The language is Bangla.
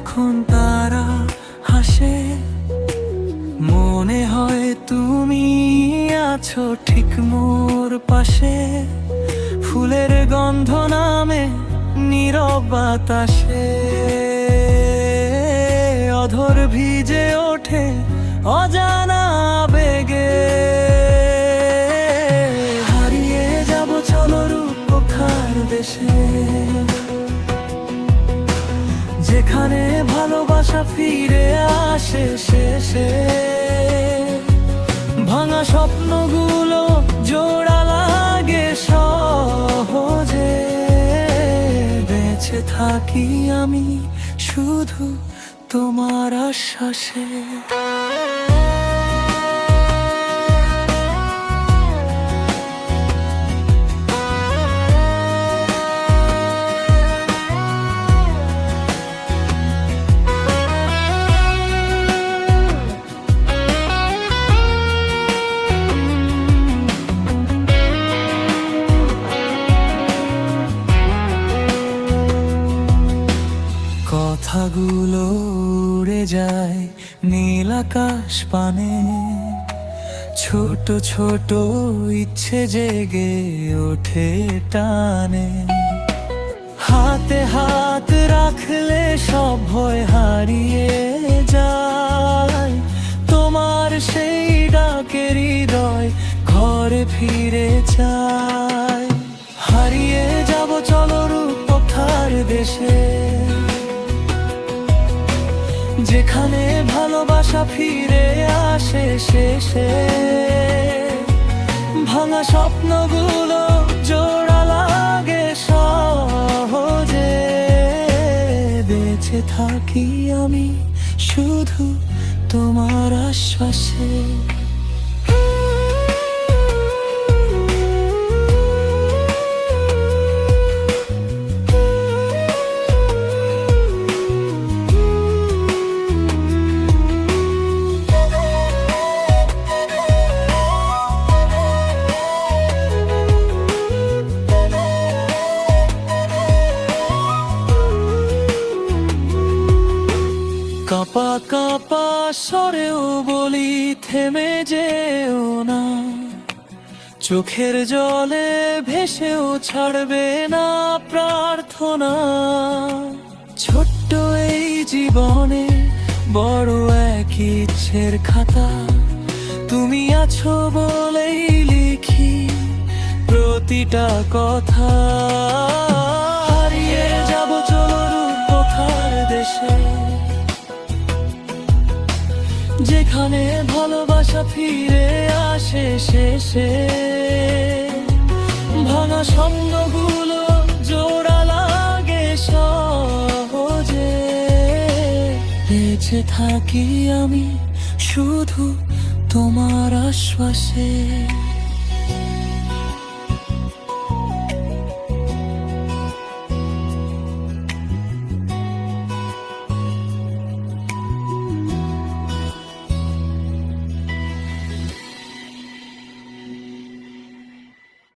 যখন তারা হাসে, মনে হয় তুমি আছো ঠিক মোর পাশে। ফুলের গন্ধ নামে নীরব বাতাসে, অধর ভিজে ওঠে অজানা আবেগে। হারিয়ে যাব চলো রূপকথার দেশে, যেখানে ভালোবাসা ফিরে আসে শেষে। ভাঙা স্বপ্নগুলো জোড়া লাগে সহজে, বেঁচে থাকি আমি শুধু তোমার আশ্বাসে। কথাগুলো উড়ে যায় নীল আকাশ পানে, ছোট ছোট ইচ্ছে জেগে ওঠে টানে। হাতে হাত রাখলে সব ভয় হারিয়ে যায়, তোমার সেই ডাকে হৃদয় ঘরে ফিরে যায়। হারিয়ে যাব চলো রূপকথার দেশে, যেখানে ভালোবাসা ফিরে আসে শেষে। ভাঙা স্বপ্নগুলো জোড়া লাগে সহজে, বেঁচে থাকি আমি শুধু তোমার আশ্বাসে। কাঁপা কাঁপা স্বরেও বলি থেমে যেও না, চোখের জলে ভেসেও ছাড়বে না প্রার্থনা। ছোট্ট এই জীবনে বড় এক ইচ্ছের খাতা, তুমি আছো বলেই লিখি প্রতিটা কথা। হারিয়ে যাব চলো রূপকথার দেশে, যেখানে ভালোবাসা ফিরে আসে শেষে। ভাঙা স্বপ্নগুলো জোড়া লাগে সহজে, বেঁচে থাকি আমি শুধু তোমার আশ্বাসে।